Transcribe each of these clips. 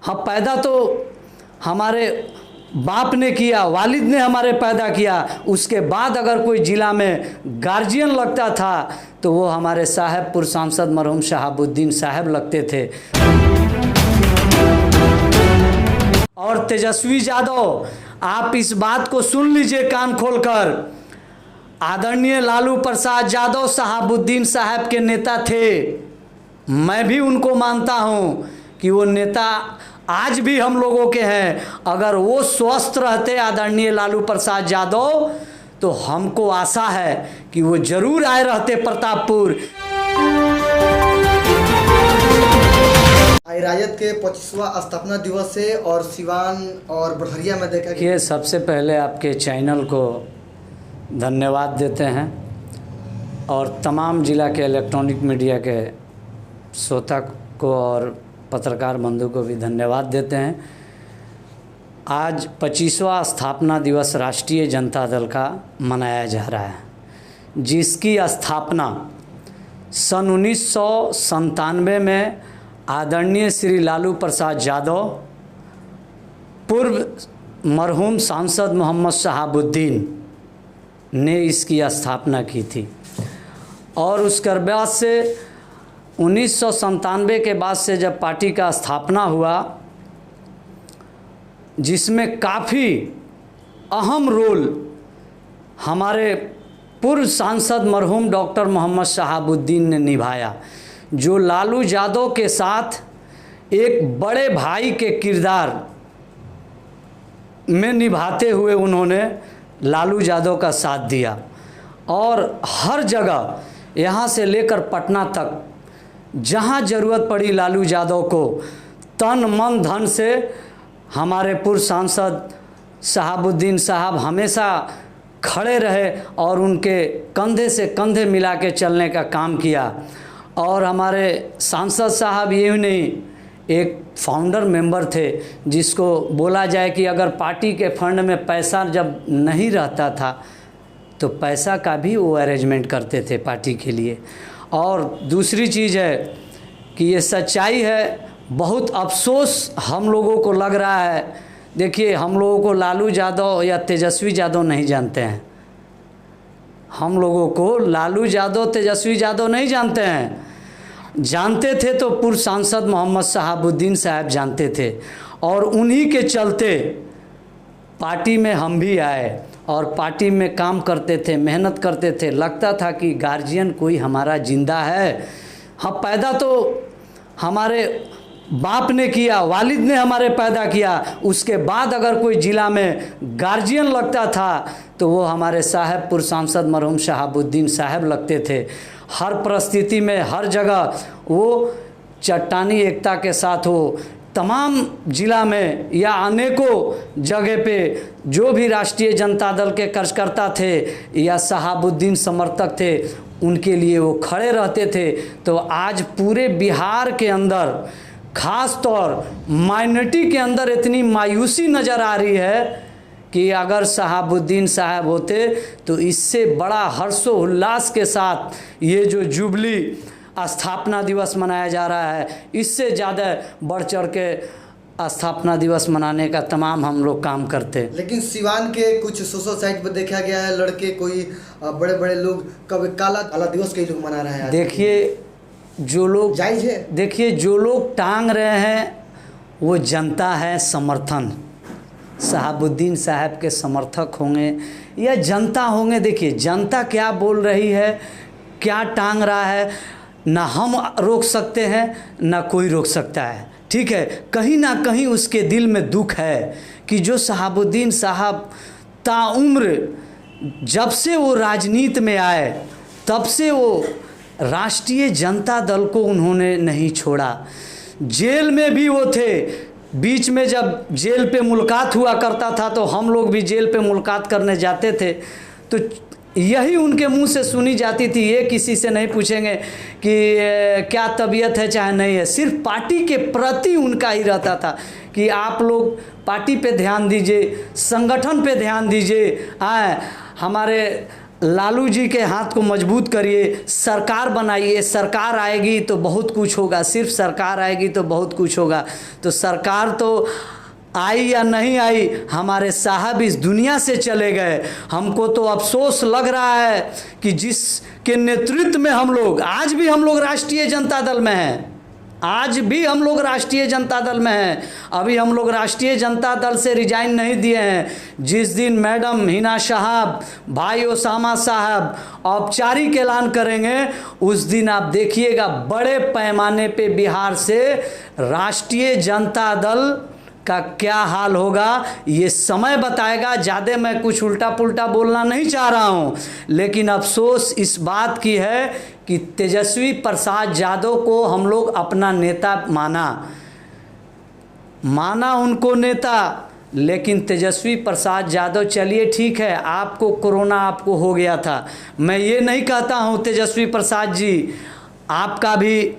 हाँ, पैदा तो हमारे बाप ने किया, वालिद ने हमारे पैदा किया, उसके बाद अगर कोई ज़िला में गार्जियन लगता था तो वो हमारे साहेबपुर सांसद मरहूम शहाबुद्दीन साहब लगते थे। और तेजस्वी यादव, आप इस बात को सुन लीजिए कान खोलकर, आदरणीय लालू प्रसाद यादव शहाबुद्दीन साहब के नेता थे। मैं भी उनको मानता हूँ कि वो नेता आज भी हम लोगों के हैं। अगर वो स्वस्थ रहते आदरणीय लालू प्रसाद यादव तो हमको आशा है कि वो जरूर आए रहते प्रतापपुर। राजद के 25वां स्थापना दिवस है और सिवान और बड़हरिया में देखा कि सबसे पहले आपके चैनल को धन्यवाद देते हैं और तमाम ज़िला के इलेक्ट्रॉनिक मीडिया के श्रोता को और पत्रकार बंधु को भी धन्यवाद देते हैं। आज 25वां स्थापना दिवस राष्ट्रीय जनता दल का मनाया जा रहा है, जिसकी स्थापना सन 1997 में आदरणीय श्री लालू प्रसाद यादव, पूर्व मरहूम सांसद मोहम्मद शहाबुद्दीन ने इसकी स्थापना की थी। और उसके बाद से 1997 के बाद से जब पार्टी का स्थापना हुआ, जिसमें काफ़ी अहम रोल हमारे पूर्व सांसद मरहूम डॉक्टर मोहम्मद शहाबुद्दीन ने निभाया, जो लालू यादव के साथ एक बड़े भाई के किरदार में निभाते हुए उन्होंने लालू यादव का साथ दिया। और हर जगह यहाँ से लेकर पटना तक जहाँ ज़रूरत पड़ी लालू यादव को तन मन धन से हमारे पूर्व सांसद शहाबुद्दीन साहब हमेशा खड़े रहे और उनके कंधे से कंधे मिला के चलने का काम किया। और हमारे सांसद साहब ये नहीं, एक फाउंडर मेंबर थे, जिसको बोला जाए कि अगर पार्टी के फंड में पैसा जब नहीं रहता था तो पैसा का भी वो अरेंजमेंट करते थे पार्टी के लिए। और दूसरी चीज़ है कि ये सच्चाई है, बहुत अफसोस हम लोगों को लग रहा है। देखिए, हम लोगों को लालू यादव या तेजस्वी यादव नहीं जानते हैं, हम लोगों को लालू यादव तेजस्वी यादव नहीं जानते हैं। जानते थे तो पूर्व सांसद मोहम्मद शहाबुद्दीन साहब जानते थे, और उन्हीं के चलते पार्टी में हम भी आए और पार्टी में काम करते थे, मेहनत करते थे। लगता था कि गार्जियन कोई हमारा जिंदा है। हाँ, पैदा तो हमारे बाप ने किया, वालिद ने हमारे पैदा किया, उसके बाद अगर कोई ज़िला में गार्जियन लगता था तो वो हमारे साहेबपुर सांसद मरहूम शहाबुद्दीन साहब लगते थे। हर परिस्थिति में, हर जगह वो चट्टानी एकता के साथ हो, तमाम ज़िला में या अनेकों जगह पे जो भी राष्ट्रीय जनता दल के कार्यकर्ता थे या शहाबुद्दीन समर्थक थे, उनके लिए वो खड़े रहते थे। तो आज पूरे बिहार के अंदर, ख़ास तौर माइनॉरिटी के अंदर इतनी मायूसी नज़र आ रही है कि अगर शहाबुद्दीन साहब होते तो इससे बड़ा हर्षोल्लास के साथ ये जो जुबली स्थापना दिवस मनाया जा रहा है, इससे ज़्यादा बढ़ चढ़ के स्थापना दिवस मनाने का तमाम हम लोग काम करते। लेकिन सिवान के कुछ सोशल साइट पर देखा गया है, लड़के कोई बड़े बड़े लोग कभी काला दिवस कई लोग मना रहे हैं। देखिए, जो लोग जायज़ है, देखिए जो लोग टांग रहे हैं वो जनता है, समर्थन शहाबुद्दीन साहब के समर्थक होंगे या जनता होंगे। देखिए, जनता क्या बोल रही है, क्या टांग रहा है, ना हम रोक सकते हैं ना कोई रोक सकता है। ठीक है, कहीं ना कहीं उसके दिल में दुख है कि जो शहाबुद्दीन साहब ताउम्र, जब से वो राजनीति में आए तब से वो राष्ट्रीय जनता दल को उन्होंने नहीं छोड़ा। जेल में भी वो थे, बीच में जब जेल पे मुलाकात हुआ करता था तो हम लोग भी जेल पे मुलाकात करने जाते थे, तो यही उनके मुंह से सुनी जाती थी। ये किसी से नहीं पूछेंगे कि क्या तबीयत है चाहे नहीं है, सिर्फ पार्टी के प्रति उनका ही रहता था कि आप लोग पार्टी पे ध्यान दीजिए, संगठन पे ध्यान दीजिए। हमारे लालू जी के हाथ को मजबूत करिए, सरकार बनाइए। सरकार आएगी तो बहुत कुछ होगा, सिर्फ सरकार आएगी तो बहुत कुछ होगा। तो सरकार तो आई या नहीं आई, हमारे साहब इस दुनिया से चले गए। हमको तो अफसोस लग रहा है कि जिसके नेतृत्व में हम लोग, आज भी हम लोग राष्ट्रीय जनता दल में हैं, आज भी हम लोग राष्ट्रीय जनता दल में हैं। अभी हम लोग राष्ट्रीय जनता दल से रिजाइन नहीं दिए हैं। जिस दिन मैडम हिना साहब, भाई ओसामा साहब औपचारिक ऐलान करेंगे, उस दिन आप देखिएगा बड़े पैमाने पे बिहार से राष्ट्रीय जनता दल का क्या हाल होगा, ये समय बताएगा। ज़्यादा मैं कुछ उल्टा पुल्टा बोलना नहीं चाह रहा हूँ, लेकिन अफसोस इस बात की है कि तेजस्वी प्रसाद यादव को हम लोग अपना नेता माना उनको नेता, लेकिन तेजस्वी प्रसाद यादव, चलिए ठीक है, आपको कोरोना आपको हो गया था, मैं ये नहीं कहता हूँ तेजस्वी प्रसाद जी, आपका भी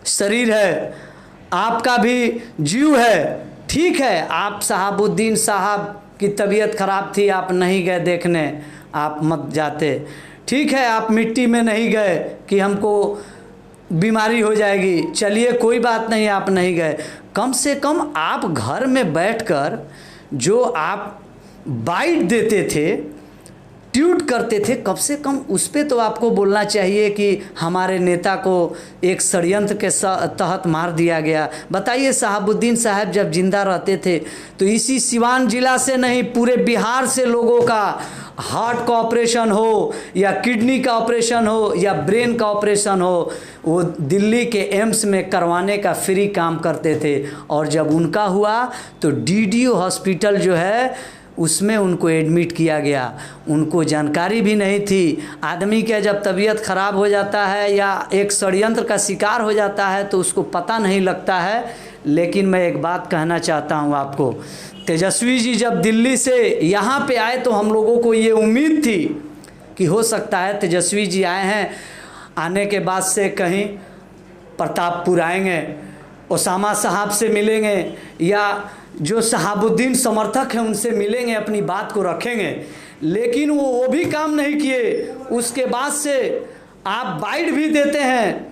शरीर है, आपका भी जीव है, ठीक है। आप शहाबुद्दीन साहब की तबीयत ख़राब थी, आप नहीं गए देखने, आप मत जाते, ठीक है। आप मिट्टी में नहीं गए कि हमको बीमारी हो जाएगी, चलिए कोई बात नहीं, आप नहीं गए। कम से कम आप घर में बैठकर जो आप बाइट देते थे, ट्वीट करते थे, कम से कम उस पे तो आपको बोलना चाहिए कि हमारे नेता को एक षड्यंत्र के तहत मार दिया गया। बताइए, शहाबुद्दीन साहब जब जिंदा रहते थे तो इसी सिवान जिला से नहीं, पूरे बिहार से लोगों का हार्ट का ऑपरेशन हो या किडनी का ऑपरेशन हो या ब्रेन का ऑपरेशन हो, वो दिल्ली के एम्स में करवाने का फ्री काम करते थे। और जब उनका हुआ तो डीडीयू हॉस्पिटल जो है उसमें उनको एडमिट किया गया, उनको जानकारी भी नहीं थी। आदमी का जब तबीयत ख़राब हो जाता है या एक षड्यंत्र का शिकार हो जाता है तो उसको पता नहीं लगता है। लेकिन मैं एक बात कहना चाहता हूँ आपको, तेजस्वी जी जब दिल्ली से यहाँ पे आए तो हम लोगों को ये उम्मीद थी कि हो सकता है तेजस्वी जी आए हैं, आने के बाद से कहीं प्रतापपुर आएंगे, ओसामा साहब से मिलेंगे या जो शहाबुद्दीन समर्थक हैं उनसे मिलेंगे, अपनी बात को रखेंगे। लेकिन वो भी काम नहीं किए। उसके बाद से आप बाइट भी देते हैं,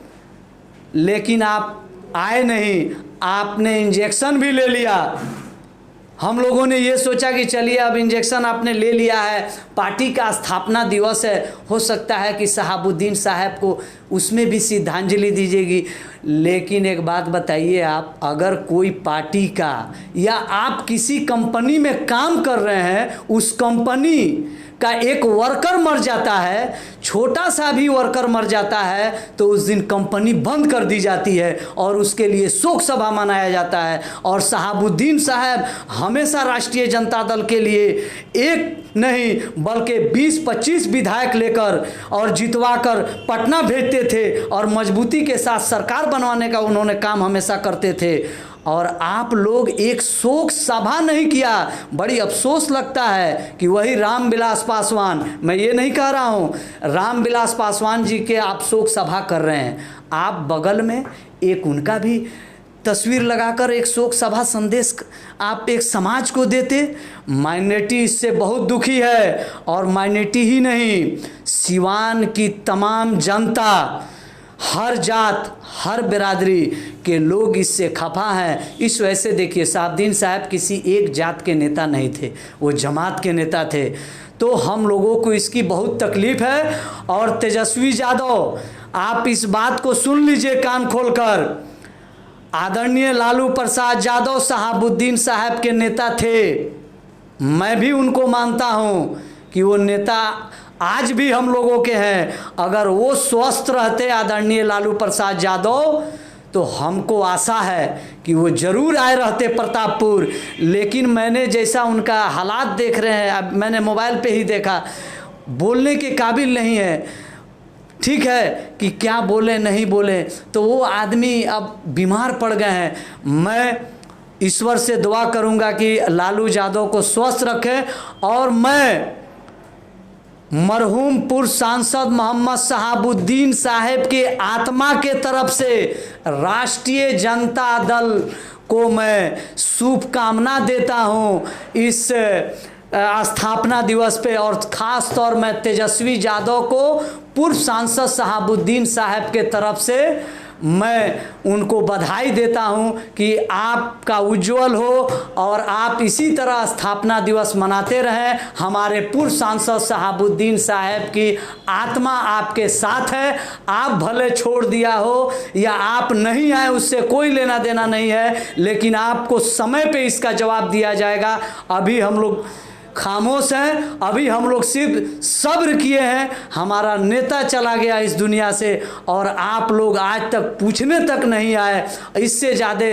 लेकिन आप आए नहीं, आपने इंजेक्शन भी ले लिया। हम लोगों ने ये सोचा कि चलिए अब इंजेक्शन आपने ले लिया है, पार्टी का स्थापना दिवस है, हो सकता है कि शहाबुद्दीन साहब को उसमें भी श्रद्धांजलि दीजिएगी। लेकिन एक बात बताइए, आप अगर कोई पार्टी का या आप किसी कंपनी में काम कर रहे हैं, उस कंपनी का एक वर्कर मर जाता है, छोटा सा भी वर्कर मर जाता है, तो उस दिन कंपनी बंद कर दी जाती है और उसके लिए शोक सभा मनाया जाता है। और शहाबुद्दीन साहब हमेशा राष्ट्रीय जनता दल के लिए एक नहीं बल्कि 20-25 विधायक लेकर और जितवाकर पटना भेजते थे और मजबूती के साथ सरकार बनवाने का उन्होंने काम हमेशा करते थे। और आप लोग एक शोक सभा नहीं किया। बड़ी अफसोस लगता है कि वही रामविलास पासवान, मैं ये नहीं कह रहा हूँ, रामविलास पासवान जी के आप शोक सभा कर रहे हैं, आप बगल में एक उनका भी तस्वीर लगाकर एक शोक सभा संदेश आप एक समाज को देते। माइनॉरिटी इससे बहुत दुखी है, और माइनॉरिटी ही नहीं, सिवान की तमाम जनता, हर जात हर बिरादरी के लोग इससे खफा हैं। इस वजह से देखिए, शहाबुद्दीन साहब किसी एक जात के नेता नहीं थे, वो जमात के नेता थे। तो हम लोगों को इसकी बहुत तकलीफ़ है। और तेजस्वी यादव, आप इस बात को सुन लीजिए कान खोलकर, आदरणीय लालू प्रसाद यादव शहाबुद्दीन साहब के नेता थे। मैं भी उनको मानता हूँ कि वो नेता आज भी हम लोगों के हैं। अगर वो स्वस्थ रहते आदरणीय लालू प्रसाद यादव, तो हमको आशा है कि वो ज़रूर आए रहते प्रतापपुर। लेकिन मैंने जैसा उनका हालात देख रहे हैं, अब मैंने मोबाइल पे ही देखा, बोलने के काबिल नहीं है। ठीक है कि क्या बोले नहीं बोले, तो वो आदमी अब बीमार पड़ गए हैं। मैं ईश्वर से दुआ करूंगा कि लालू यादव को स्वस्थ रखें। और मैं मरहूम पूर्व सांसद मोहम्मद शहाबुद्दीन साहब के आत्मा के तरफ से राष्ट्रीय जनता दल को मैं शुभकामना देता हूं। इस स्थापना दिवस पे और ख़ास तौर में तेजस्वी यादव को पूर्व सांसद शहाबुद्दीन साहब के तरफ से मैं उनको बधाई देता हूं कि आपका उज्जवल हो और आप इसी तरह स्थापना दिवस मनाते रहें। हमारे पूर्व सांसद शहाबुद्दीन साहब की आत्मा आपके साथ है। आप भले छोड़ दिया हो या आप नहीं आए, उससे कोई लेना देना नहीं है, लेकिन आपको समय पे इसका जवाब दिया जाएगा। अभी हम लोग खामोश हैं, अभी हम लोग सिर्फ सब्र किए हैं। हमारा नेता चला गया इस दुनिया से और आप लोग आज तक पूछने तक नहीं आए। इससे ज़्यादा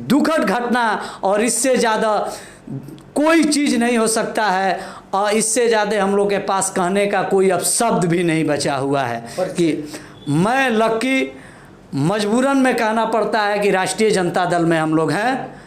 दुखद घटना और इससे ज़्यादा कोई चीज़ नहीं हो सकता है और इससे ज़्यादा हम लोग के पास कहने का कोई अब शब्द भी नहीं बचा हुआ है कि मैं लक्की मजबूरन में कहना पड़ता है कि राष्ट्रीय जनता दल में हम लोग हैं